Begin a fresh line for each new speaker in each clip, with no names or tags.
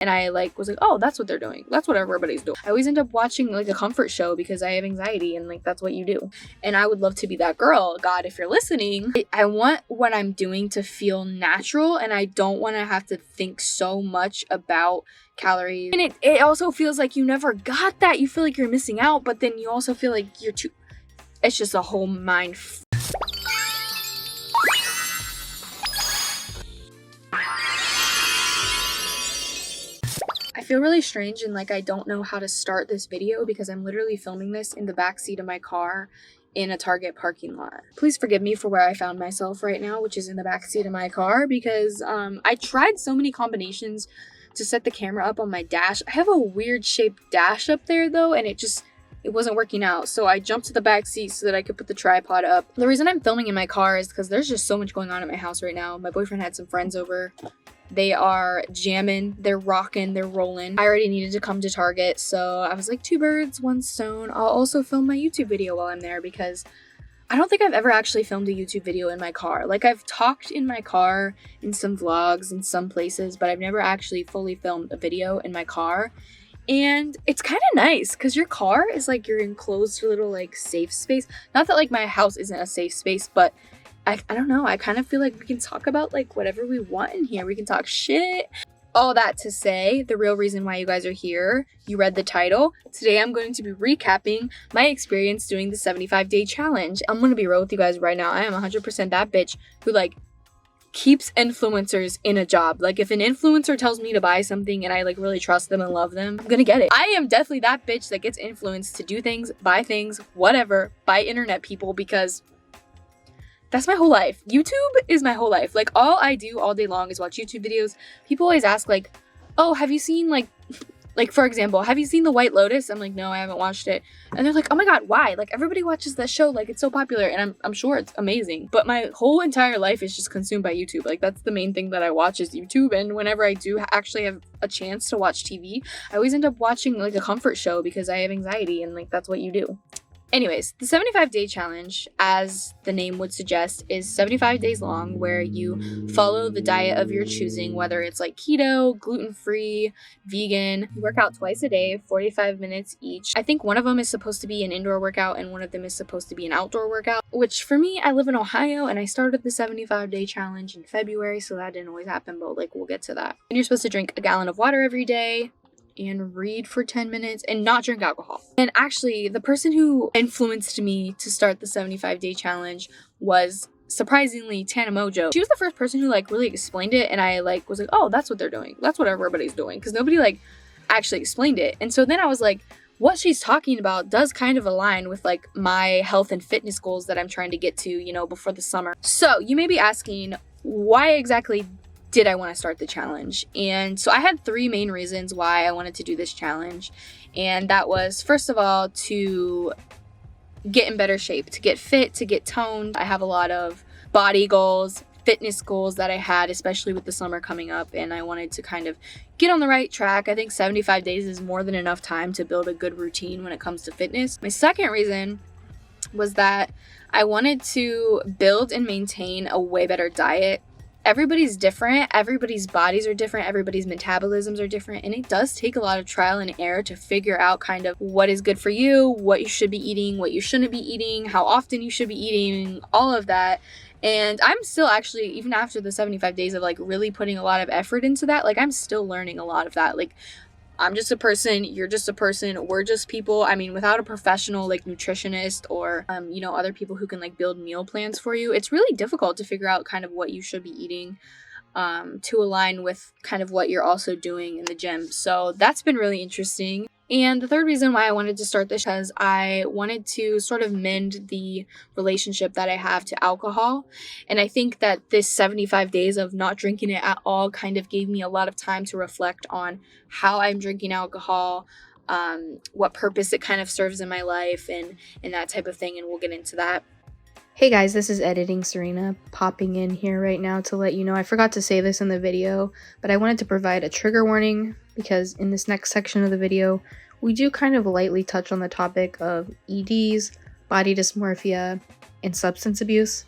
And I like was like, oh, that's what they're doing. That's what everybody's doing. I always end up watching like a comfort show because I have anxiety and like that's what you do. And I would love to be that girl. God, if you're listening, I want what I'm doing to feel natural and I don't want to have to think so much about calories. And it also feels like you never got that. You feel like you're missing out, but then you also feel like you're too. It's just a whole mind. I feel really strange and like I don't know how to start this video because I'm literally filming this in the backseat of my car in a Target parking lot. Please forgive me for where I found myself right now, which is in the backseat of my car because I tried so many combinations to set the camera up on my dash. I have a weird shaped dash up there though, and it wasn't working out. So I jumped to the back seat so that I could put the tripod up. The reason I'm filming in my car is because there's just so much going on at my house right now. My boyfriend had some friends over. They are jamming, they're rocking, they're rolling. I already needed to come to Target, so I was like, 2 birds, 1 stone. I'll also film my YouTube video while I'm there because I don't think I've ever actually filmed a YouTube video in my car. Like I've talked in my car in some vlogs in some places, but I've never actually fully filmed a video in my car. And it's kind of nice because your car is like your enclosed little like safe space. Not that like my house isn't a safe space, but I don't know. I kind of feel like we can talk about like whatever we want in here. We can talk shit. All that to say, the real reason why you guys are here, you read the title. Today I'm going to be recapping my experience doing the 75-day challenge. I'm going to be real with you guys right now. I am 100% that bitch who like keeps influencers in a job. Like if an influencer tells me to buy something and I like really trust them and love them, I'm gonna get it. I am definitely that bitch that gets influenced to do things, buy things, whatever, by internet people because that's my whole life. YouTube is my whole life. Like all I do all day long is watch YouTube videos. People always ask like, oh, have you seen like for example, have you seen The White Lotus? I'm like, no, I haven't watched it. And they're like, oh my God, why? Like everybody watches that show. Like it's so popular and I'm sure it's amazing. But my whole entire life is just consumed by YouTube. Like that's the main thing that I watch is YouTube. And whenever I do actually have a chance to watch TV, I always end up watching like a comfort show because I have anxiety and like that's what you do. Anyways, the 75-day challenge, as the name would suggest, is 75 days long where you follow the diet of your choosing, whether it's like keto, gluten-free, vegan. You work out twice a day, 45 minutes each. I think one of them is supposed to be an indoor workout and one of them is supposed to be an outdoor workout, which for me, I live in Ohio and I started the 75-day challenge in February, so that didn't always happen, but like we'll get to that. And you're supposed to drink a gallon of water every day and read for 10 minutes and not drink alcohol. And actually, the person who influenced me to start the 75-day challenge was surprisingly Tana Mojo. She was the first person who like really explained it and I like was like, oh, that's what they're doing. That's what everybody's doing because nobody like actually explained it. And so then I was like, what she's talking about does kind of align with like my health and fitness goals that I'm trying to get to, you know, before the summer. So you may be asking, why exactly did I want to start the challenge? And so I had 3 main reasons why I wanted to do this challenge. And that was, first of all, to get in better shape, to get fit, to get toned. I have a lot of body goals, fitness goals that I had, especially with the summer coming up, and I wanted to kind of get on the right track. I think 75 days is more than enough time to build a good routine when it comes to fitness. My second reason was that I wanted to build and maintain a way better diet. Everybody's different, everybody's bodies are different, everybody's metabolisms are different, and it does take a lot of trial and error to figure out kind of what is good for you, what you should be eating, what you shouldn't be eating, how often you should be eating, all of that. And I'm still actually, even after the 75 days of like really putting a lot of effort into that, like I'm still learning a lot of that. Like I'm just a person, you're just a person, we're just people. I mean, without a professional like nutritionist or, you know, other people who can like build meal plans for you, it's really difficult to figure out kind of what you should be eating to align with kind of what you're also doing in the gym. So that's been really interesting. And the third reason why I wanted to start this is I wanted to sort of mend the relationship that I have to alcohol. And I think that this 75 days of not drinking it at all kind of gave me a lot of time to reflect on how I'm drinking alcohol, what purpose it kind of serves in my life and that type of thing. And we'll get into that. Hey guys, this is Editing Serena popping in here right now to let you know I forgot to say this in the video, but I wanted to provide a trigger warning because in this next section of the video, we do kind of lightly touch on the topic of EDs, body dysmorphia, and substance abuse.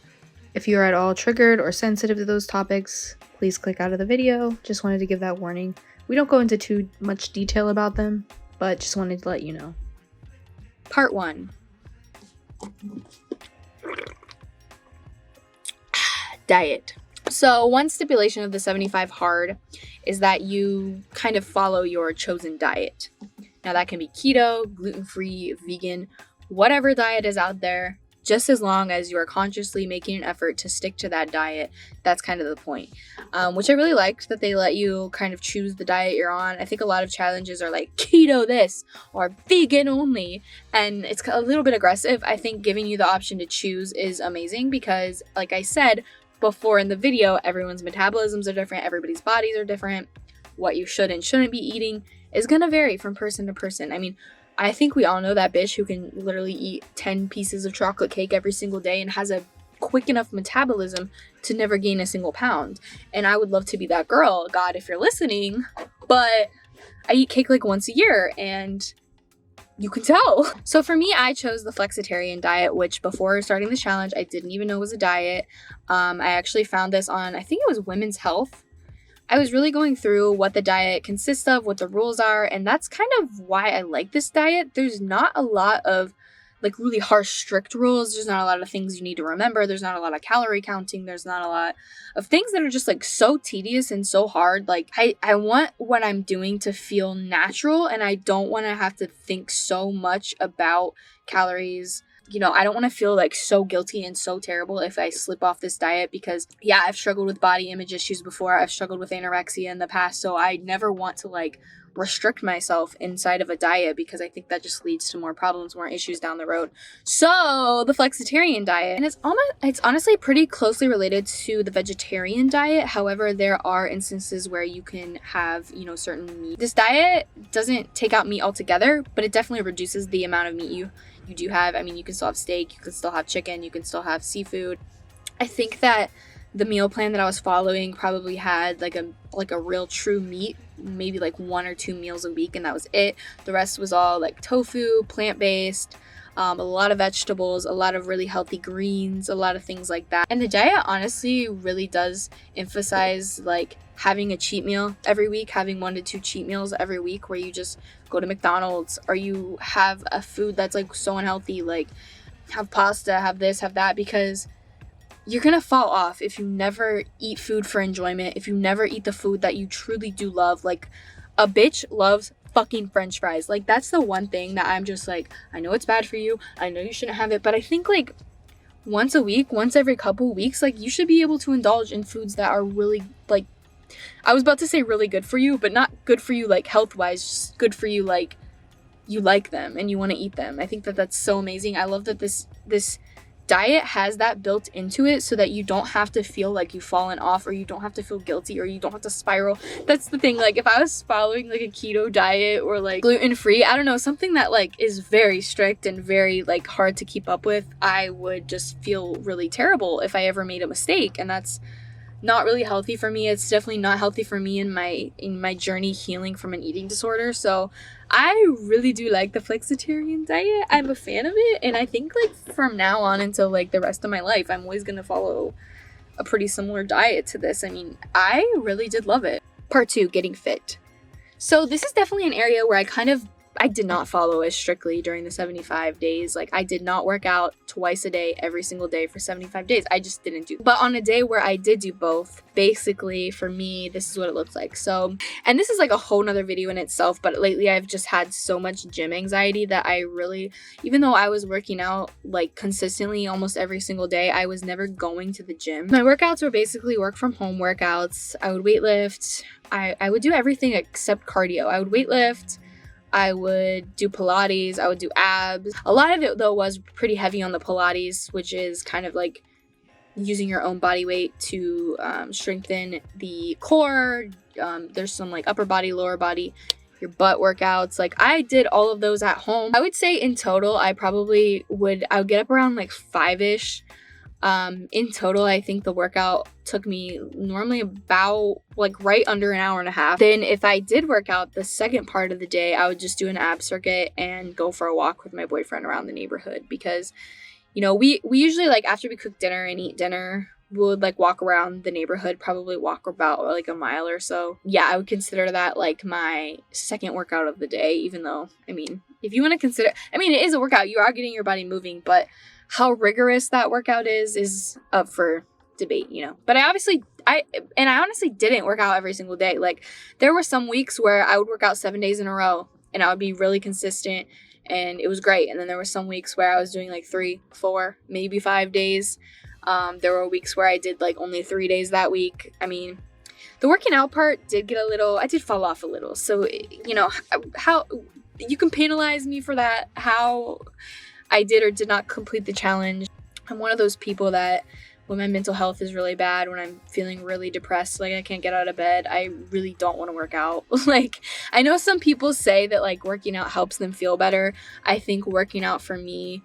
If you are at all triggered or sensitive to those topics, please click out of the video. Just wanted to give that warning. We don't go into too much detail about them, but just wanted to let you know. Part 1. Diet. So one stipulation of the 75 hard is that you kind of follow your chosen diet. Now that can be keto, gluten-free, vegan, whatever diet is out there, just as long as you are consciously making an effort to stick to that diet. That's kind of the point. Which I really liked, that they let you kind of choose the diet you're on. I think a lot of challenges are like keto this or vegan only, and it's a little bit aggressive. I think giving you the option to choose is amazing because, like I said before in the video, everyone's metabolisms are different, everybody's bodies are different. What you should and shouldn't be eating is gonna vary from person to person. I mean, I think we all know that bitch who can literally eat 10 pieces of chocolate cake every single day and has a quick enough metabolism to never gain a single pound. And I would love to be that girl, God, if you're listening, but I eat cake like once a year and you can tell. So for me, I chose the flexitarian diet, which before starting the challenge, I didn't even know was a diet. I actually found this on, I think it was Women's Health. I was really going through what the diet consists of, what the rules are, and that's kind of why I like this diet. There's not a lot of like really harsh, strict rules. There's not a lot of things you need to remember. There's not a lot of calorie counting. There's not a lot of things that are just like so tedious and so hard. Like I want what I'm doing to feel natural, and I don't want to have to think so much about calories. You know, I don't want to feel like so guilty and so terrible if I slip off this diet because, yeah, I've struggled with body image issues before. I've struggled with anorexia in the past. So I never want to like restrict myself inside of a diet because I think that just leads to more problems, more issues down the road. So the flexitarian diet, and it's honestly pretty closely related to the vegetarian diet. However, there are instances where you can have, you know, certain meat. This diet doesn't take out meat altogether, but it definitely reduces the amount of meat you do have. I mean, you can still have steak, you can still have chicken, you can still have seafood. I think that the meal plan that I was following probably had like a real true meat, maybe like 1 or 2 meals a week, and that was it. The rest was all like tofu, plant-based, a lot of vegetables, a lot of really healthy greens, a lot of things like that. And the diet honestly really does emphasize like having a cheat meal every week, having 1 to 2 cheat meals every week where you just go to McDonald's or you have a food that's like so unhealthy, like have pasta, have this, have that, because you're gonna fall off if you never eat food for enjoyment, if you never eat the food that you truly do love. Like a bitch loves fucking french fries. Like that's the one thing that I'm just like, I know it's bad for you, I know you shouldn't have it, but I think like once a week, once every couple weeks, like you should be able to indulge in foods that are really like, I was about to say really good for you, but not good for you like health wise, just good for you like you like them and you want to eat them. I think that that's so amazing. I love that this diet has that built into it so that you don't have to feel like you've fallen off, or you don't have to feel guilty, or you don't have to spiral. That's the thing. Like if I was following like a keto diet or like gluten-free, I don't know, something that like is very strict and very like hard to keep up with, I would just feel really terrible if I ever made a mistake, and that's not really healthy for me. It's definitely not healthy for me in my journey healing from an eating disorder. So I really do like the flexitarian diet. I'm a fan of it, and I think like from now on until like the rest of my life, I'm always gonna follow a pretty similar diet to this. I mean, I really did love it. Part 2, getting fit. So this is definitely an area where I did not follow as strictly during the 75 days. Like I did not work out twice a day, every single day for 75 days. I just didn't do. But on a day where I did do both, basically for me, this is what it looks like. So, and this is like a whole nother video in itself, but lately I've just had so much gym anxiety that I really, even though I was working out like consistently almost every single day, I was never going to the gym. My workouts were basically work from home workouts. I would weightlift. I would do everything except cardio. I would weightlift. I would do Pilates, I would do abs. A lot of it though was pretty heavy on the Pilates, which is kind of like using your own body weight to strengthen the core. There's some like upper body, lower body, your butt workouts. Like I did all of those at home. I would say in total, I would get up around like 5-ish. In total, I think the workout took me normally about like right under an hour and a half. Then if I did work out the second part of the day, I would just do an ab circuit and go for a walk with my boyfriend around the neighborhood, because, you know, we usually like after we cook dinner and eat dinner, would like walk around the neighborhood, probably walk about like a mile or so. Yeah, I would consider that like my second workout of the day, even though, I mean, if you want to consider, I mean, it is a workout. You are getting your body moving, but how rigorous that workout is up for debate, you know. But I honestly didn't work out every single day. Like, there were some weeks where I would work out 7 days in a row and I would be really consistent and it was great. And then there were some weeks where I was doing like 3, 4, maybe 5 days. There were weeks where I did like only 3 days that week. I mean, the working out part I did fall off a little. So, you know, how you can penalize me for that, how I did or did not complete the challenge. I'm one of those people that when my mental health is really bad, when I'm feeling really depressed, like I can't get out of bed, I really don't want to work out. Like, I know some people say that like working out helps them feel better. I think working out for me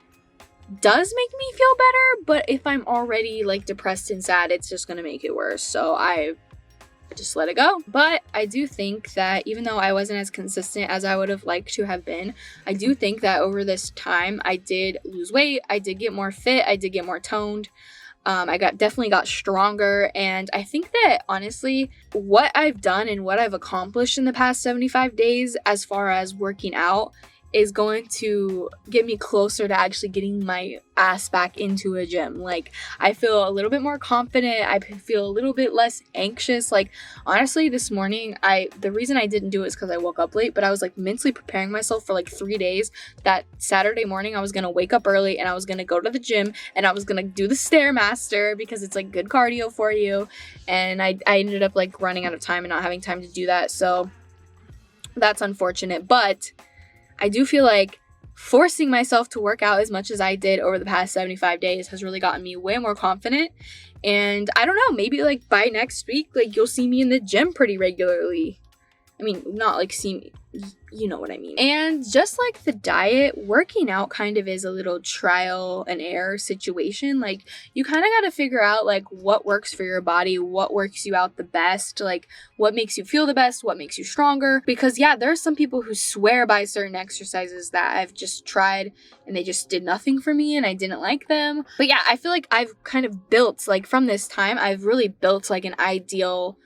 does make me feel better, but if I'm already like depressed and sad, it's just gonna make it worse. So I just let it go. But I do think that even though I wasn't as consistent as I would have liked to have been, I do think that over this time I did lose weight, I did get more fit, I did get more toned. I definitely got stronger, and I think that honestly, what I've done and what I've accomplished in the past 75 days as far as working out is going to get me closer to actually getting my ass back into a gym. Like, I feel a little bit more confident. I feel a little bit less anxious. Like, honestly, this morning, the reason I didn't do it is because I woke up late, but I was like mentally preparing myself for like 3 days. That Saturday morning, I was going to wake up early and I was going to go to the gym and I was going to do the Stairmaster because it's like good cardio for you. And I ended up like running out of time and not having time to do that. So that's unfortunate. But I do feel like forcing myself to work out as much as I did over the past 75 days has really gotten me way more confident. And I don't know, maybe like by next week, like you'll see me in the gym pretty regularly. I mean, not like you know what I mean. And just like the diet, working out kind of is a little trial and error situation. Like, you kind of got to figure out like what works for your body, what works you out the best, like what makes you feel the best, what makes you stronger. Because yeah, there are some people who swear by certain exercises that I've just tried and they just did nothing for me and I didn't like them. But yeah, I feel like I've kind of built, like from this time, I've really built like an ideal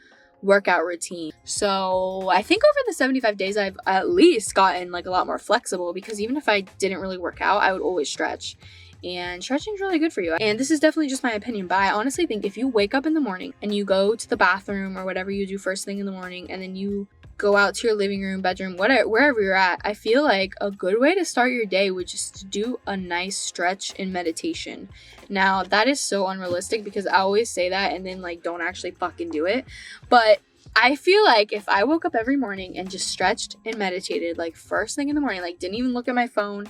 workout routine. So I think over the 75 days I've at least gotten like a lot more flexible, because even if I didn't really work out, I would always stretch, and stretching is really good for you. And this is definitely just my opinion, but I honestly think if you wake up in the morning and you go to the bathroom or whatever you do first thing in the morning, and then you go out to your living room, bedroom, whatever, wherever you're at, I feel like a good way to start your day would just to do a nice stretch and meditation. Now, that is so unrealistic because I always say that and then like don't actually fucking do it. But I feel like if I woke up every morning and just stretched and meditated like first thing in the morning, like didn't even look at my phone,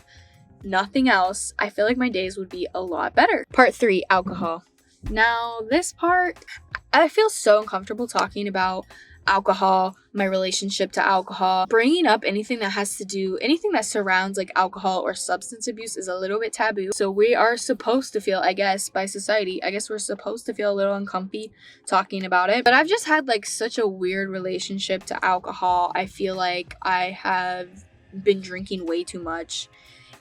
nothing else, I feel like my days would be a lot better. Part 3, alcohol. Now, this part, I feel so uncomfortable talking about alcohol, my relationship to alcohol. Bringing up anything that surrounds like alcohol or substance abuse is a little bit taboo. So we are supposed to feel, I guess, by society, we're supposed to feel a little uncomfy talking about it. But I've just had like such a weird relationship to alcohol. I feel like I have been drinking way too much.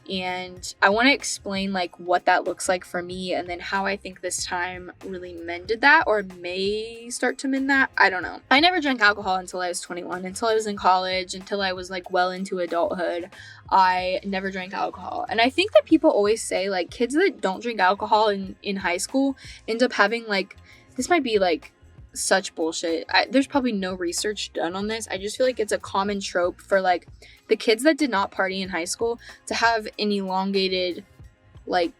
And I want to explain like what that looks like for me, and then how I think this time really mended that, or may start to mend that. I don't know. I never drank alcohol until I was 21, until I was in college, until I was like well into adulthood. I never drank alcohol. And I think that people always say like kids that don't drink alcohol in high school end up having like, this might be like such bullshit. There's probably no research done on this. I just feel like it's a common trope for like the kids that did not party in high school to have an elongated like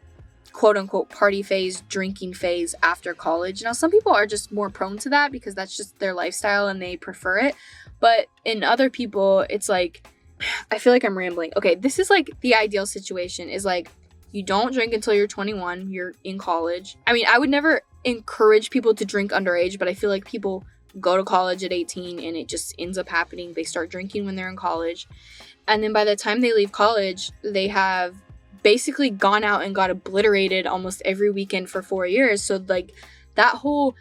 quote unquote party phase, drinking phase after college. Now, some people are just more prone to that because that's just their lifestyle and they prefer it. But in other people, it's like, I feel like I'm rambling. Okay, this is like the ideal situation is like you don't drink until you're 21, you're in college. I mean, I would never encourage people to drink underage, but I feel like people go to college at 18 and it just ends up happening. They start drinking when they're in college. And then by the time they leave college, they have basically gone out and got obliterated almost every weekend for 4 years. So like that whole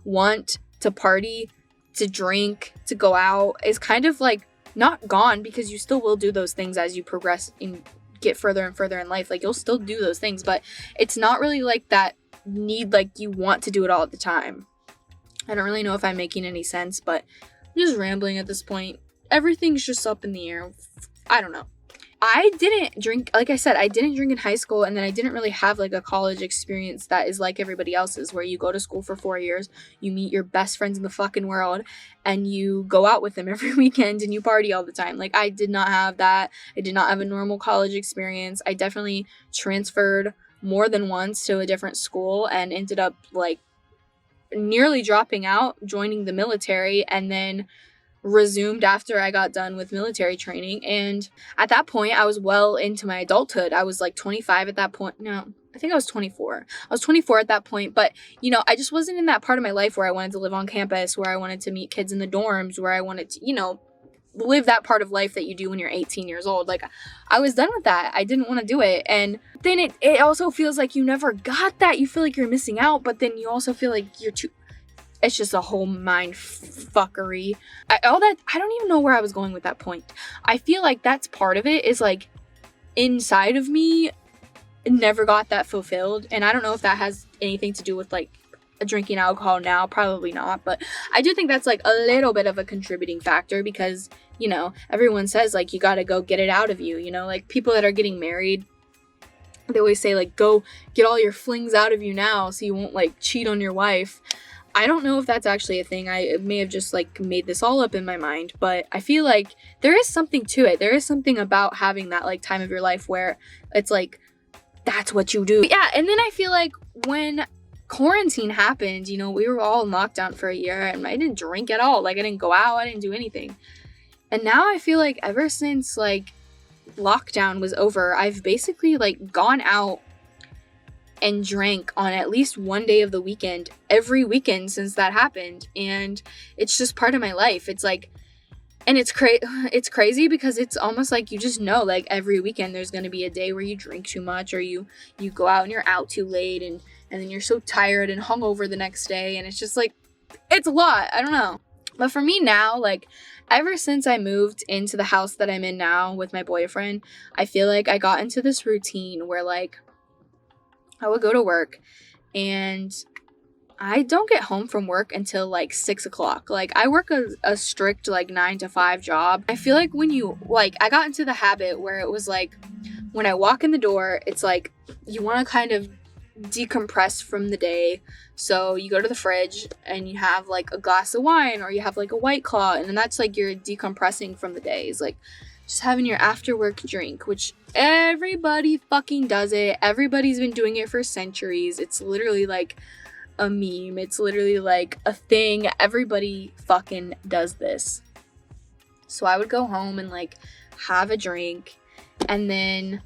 want to party, to drink, to go out is kind of like not gone, because you still will do those things as you progress and get further and further in life. Like you'll still do those things, but it's not really like that need, like, you want to do it all the time. I don't really know if I'm making any sense, but I'm just rambling at this point. Everything's just up in the air. I don't know. I didn't drink, like I said, I didn't drink in high school, and then I didn't really have like a college experience that is like everybody else's, where you go to school for 4 years, you meet your best friends in the fucking world, and you go out with them every weekend and you party all the time. Like, I did not have that. I did not have a normal college experience. I definitely transferred more than once to a different school and ended up like nearly dropping out, joining the military, and then resumed after I got done with military training. And at that point, I was well into my adulthood. I was like 25 at that point. No, I think I was 24. I was 24 at that point, but you know, I just wasn't in that part of my life where I wanted to live on campus, where I wanted to meet kids in the dorms, where I wanted to, you know, live that part of life that you do when you're 18 years old. Like, I was done with that. I didn't want to do it. And then it also feels like you never got that. You feel like you're missing out, but then you also feel like you're too, it's just a whole mind fuckery. I don't even know where I was going with that point. I feel like that's part of it, is like inside of me never got that fulfilled. And I don't know if that has anything to do with like drinking alcohol now. Probably not. But I do think that's like a little bit of a contributing factor, because, you know, everyone says like you got to go get it out of you. You know, like people that are getting married, they always say like, go get all your flings out of you now so you won't like cheat on your wife. I don't know if that's actually a thing. I may have just like made this all up in my mind, but I feel like there is something to it. There is something about having that like time of your life where it's like, that's what you do. But yeah. And then I feel like when quarantine happened, you know, we were all in lockdown for a year, and I didn't drink at all. Like, I didn't go out. I didn't do anything. And now I feel like ever since like lockdown was over, I've basically like gone out and drank on at least one day of the weekend every weekend since that happened. And it's just part of my life. It's like, and it's crazy because it's almost like you just know, like every weekend there's going to be a day where you drink too much, or you go out and you're out too late, and then you're so tired and hungover the next day. And it's just like, it's a lot. I don't know. But for me now, like ever since I moved into the house that I'm in now with my boyfriend, I feel like I got into this routine where like I would go to work, and I don't get home from work until like 6 o'clock. Like, I work a strict like 9 to 5 job. I feel like when you like, I got into the habit where it was like, when I walk in the door, it's like you want to kind of decompress from the day. So you go to the fridge and you have like a glass of wine, or you have like a White Claw, and then that's like you're decompressing from the day. It's like just having your after work drink, which everybody fucking does it. Everybody's been doing it for centuries. It's literally like a meme. It's literally like a thing. Everybody fucking does this. So I would go home and like have a drink, and then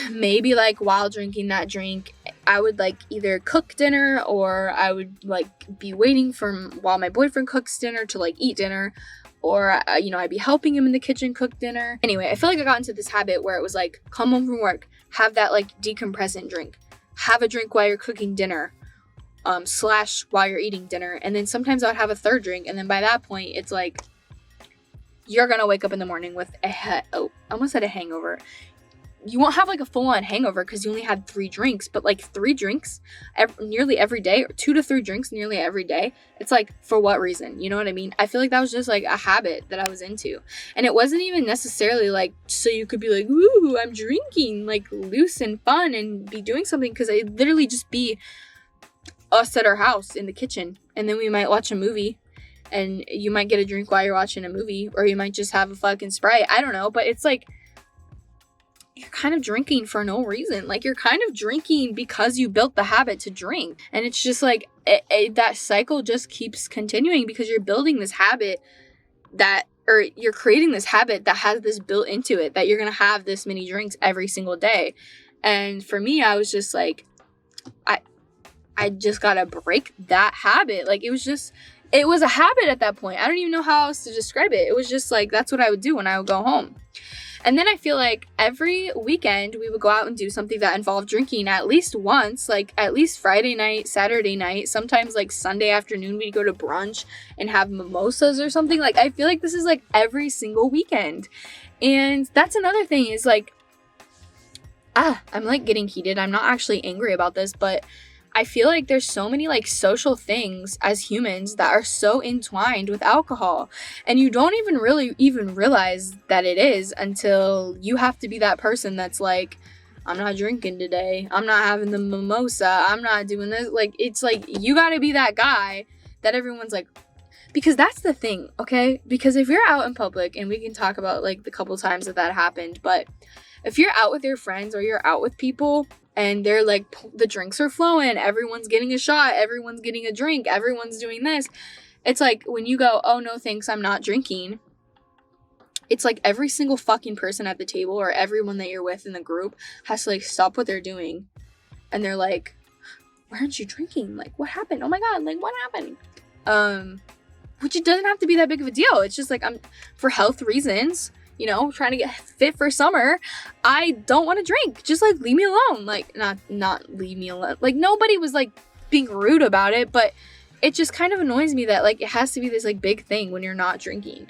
maybe like while drinking that drink, I would like either cook dinner, or I would like be waiting for while my boyfriend cooks dinner to like eat dinner, or you know, I'd be helping him in the kitchen cook dinner. Anyway, I feel like I got into this habit where it was like, come home from work, have that like decompressant drink, have a drink while you're cooking dinner, / while you're eating dinner, and then sometimes I would have a third drink, and then by that point it's like you're gonna wake up in the morning with I almost had a hangover. You won't have like a full-on hangover because you only had 3 drinks, but like 3 drinks nearly every day, or 2 to 3 drinks nearly every day. It's like, for what reason? You know what I mean? I feel like that was just like a habit that I was into. And it wasn't even necessarily like so you could be like, ooh, I'm drinking, like loose and fun and be doing something, because I'd literally just be us at our house in the kitchen, and then we might watch a movie, and you might get a drink while you're watching a movie, or you might just have a fucking Sprite. I don't know, but it's like, you're kind of drinking for no reason. Like, you're kind of drinking because you built the habit to drink. And it's just like, that cycle just keeps continuing, because you're building this habit or you're creating this habit that has this built into it, that you're going to have this many drinks every single day. And for me, I was just like, I just got to break that habit. Like, it was a habit at that point. I don't even know how else to describe it. It was just like, that's what I would do when I would go home. And then I feel like every weekend we would go out and do something that involved drinking at least once, like at least Friday night, Saturday night, sometimes like Sunday afternoon we'd go to brunch and have mimosas or something. Like, I feel like this is like every single weekend. And that's another thing is like, I'm like getting heated. I'm not actually angry about this, but I feel like there's so many like social things as humans that are so entwined with alcohol, and you don't even really even realize that it is until you have to be that person that's like, I'm not drinking today, I'm not having the mimosa, I'm not doing this. Like, it's like you gotta be that guy that everyone's like, because that's the thing, okay? Because if you're out in public, and we can talk about like the couple times that happened, but if you're out with your friends or you're out with people and they're like, the drinks are flowing, everyone's getting a shot, everyone's getting a drink, everyone's doing this, it's like when you go, oh no thanks, I'm not drinking, it's like every single fucking person at the table or everyone that you're with in the group has to like stop what they're doing, and they're like, why aren't you drinking? Like, what happened? Oh my god, like, what happened? Which it doesn't have to be that big of a deal. It's just like, I'm, for health reasons, you know, trying to get fit for summer, I don't want to drink. Just like, leave me alone. Like, not leave me alone. Like, nobody was like being rude about it, but it just kind of annoys me that like it has to be this like big thing when you're not drinking.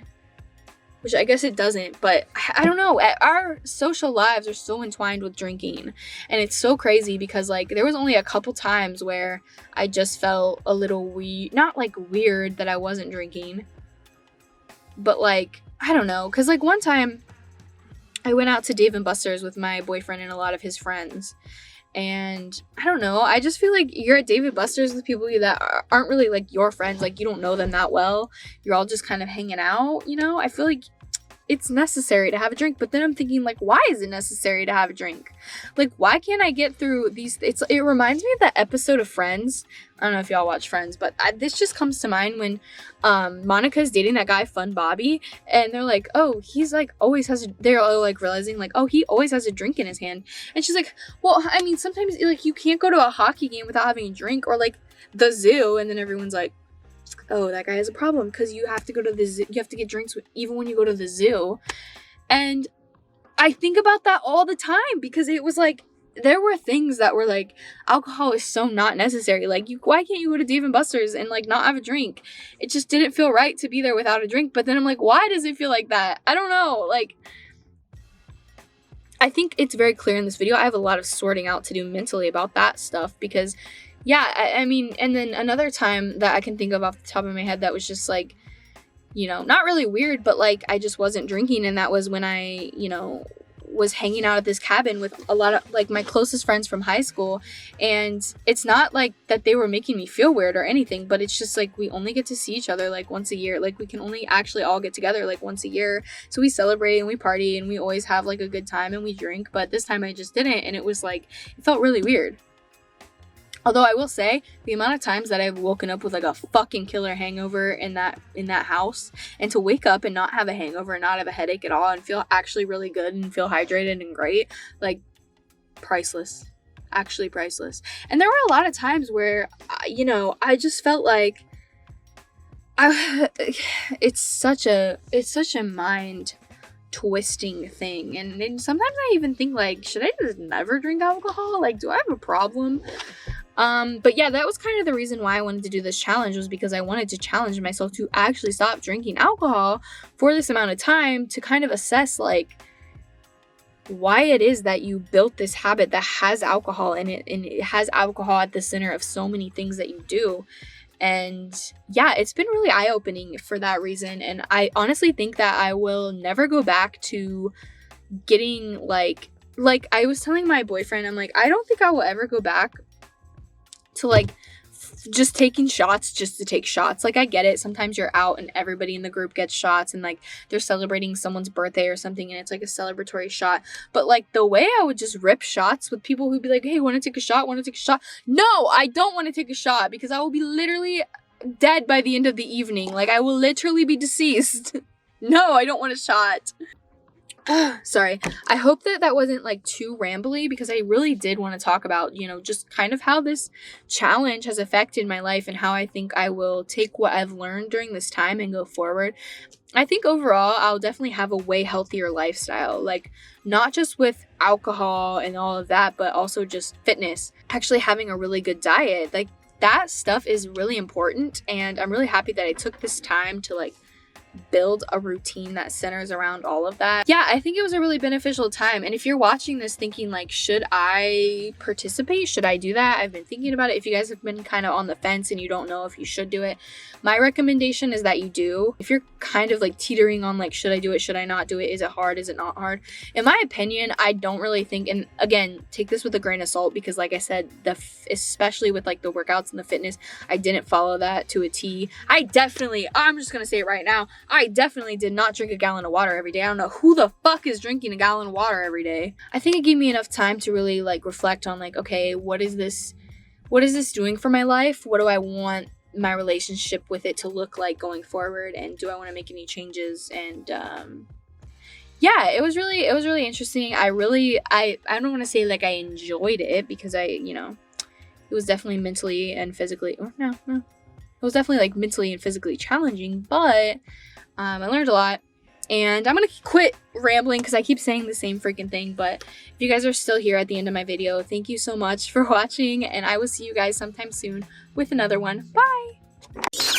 Which I guess it doesn't, but I don't know. Our social lives are so entwined with drinking, and it's so crazy because like there was only a couple times where I just felt a little not like weird that I wasn't drinking, but like, I don't know, because like one time I went out to Dave & Buster's with my boyfriend and a lot of his friends, and I don't know, I just feel like you're at Dave & Buster's with people that aren't really like your friends, like you don't know them that well, you're all just kind of hanging out, you know? I feel like it's necessary to have a drink, but then I'm thinking like, why is it necessary to have a drink? Like, why can't I get through these? It reminds me of that episode of Friends. I don't know if y'all watch Friends, but this just comes to mind when Monica's dating that guy Fun Bobby, and they're like, oh, he's like always has they're all like realizing like, oh, he always has a drink in his hand, and she's like, well, I mean, sometimes like you can't go to a hockey game without having a drink, or like the zoo, and then everyone's like, oh, that guy has a problem because you have to go to the zoo, you have to get drinks even when you go to the zoo. And I think about that all the time because it was like, there were things that were like, alcohol is so not necessary. Like, why can't you go to Dave & Buster's and like not have a drink? It just didn't feel right to be there without a drink. But then I'm like, why does it feel like that? I don't know. Like, I think it's very clear in this video. I have a lot of sorting out to do mentally about that stuff because yeah, I mean, and then another time that I can think of off the top of my head that was just like, you know, not really weird, but like I just wasn't drinking, and that was when I, you know, was hanging out at this cabin with a lot of like my closest friends from high school, and it's not like that they were making me feel weird or anything, but it's just like we only get to see each other like once a year. Like we can only actually all get together like once a year, so we celebrate and we party and we always have like a good time and we drink, but this time I just didn't, and it was like, it felt really weird. Although I will say, the amount of times that I've woken up with like a fucking killer hangover in that house, and to wake up and not have a hangover and not have a headache at all and feel actually really good and feel hydrated and great, like, priceless. Actually priceless. And there were a lot of times where, you know, I just felt like it's such a mind twisting thing, and sometimes I even think like, should I just never drink alcohol? Like, do I have a problem? But yeah, that was kind of the reason why I wanted to do this challenge, was because I wanted to challenge myself to actually stop drinking alcohol for this amount of time, to kind of assess like why it is that you built this habit that has alcohol in it, and it has alcohol at the center of so many things that you do. And yeah, it's been really eye-opening for that reason, and I honestly think that I will never go back to getting like I was telling my boyfriend, I'm like, I don't think I will ever go back to like just taking shots just to take shots. Like, I get it, sometimes you're out and everybody in the group gets shots and like they're celebrating someone's birthday or something and it's like a celebratory shot, but like the way I would just rip shots with people who'd be like, hey, want to take a shot, no, I don't want to take a shot, because I will be literally dead by the end of the evening. Like, I will literally be deceased. No, I don't want a shot. Sorry. I hope that wasn't like too rambly, because I really did want to talk about, you know, just kind of how this challenge has affected my life and how I think I will take what I've learned during this time and go forward. I think overall I'll definitely have a way healthier lifestyle, like not just with alcohol and all of that, but also just fitness, actually having a really good diet. Like, that stuff is really important, and I'm really happy that I took this time to like build a routine that centers around all of that. Yeah, I think it was a really beneficial time. And if you're watching this thinking like, should I participate? Should I do that? I've been thinking about it. If you guys have been kind of on the fence and you don't know if you should do it, my recommendation is that you do. If you're kind of like teetering on like, should I do it? Should I not do it? Is it hard? Is it not hard? In my opinion, I don't really think, and again, take this with a grain of salt, because like I said, especially with like the workouts and the fitness, I didn't follow that to a T. I'm just gonna say it right now, I definitely did not drink a gallon of water every day. I don't know who the fuck is drinking a gallon of water every day. I think it gave me enough time to really like reflect on like, okay, what is this doing for my life? What do I want my relationship with it to look like going forward? And do I want to make any changes? And yeah, it was really interesting. I don't want to say like I enjoyed it, because it was definitely mentally and physically, it was definitely like mentally and physically challenging, but I learned a lot. And I'm gonna quit rambling because I keep saying the same freaking thing. But if you guys are still here at the end of my video, thank you so much for watching, and I will see you guys sometime soon with another one. Bye!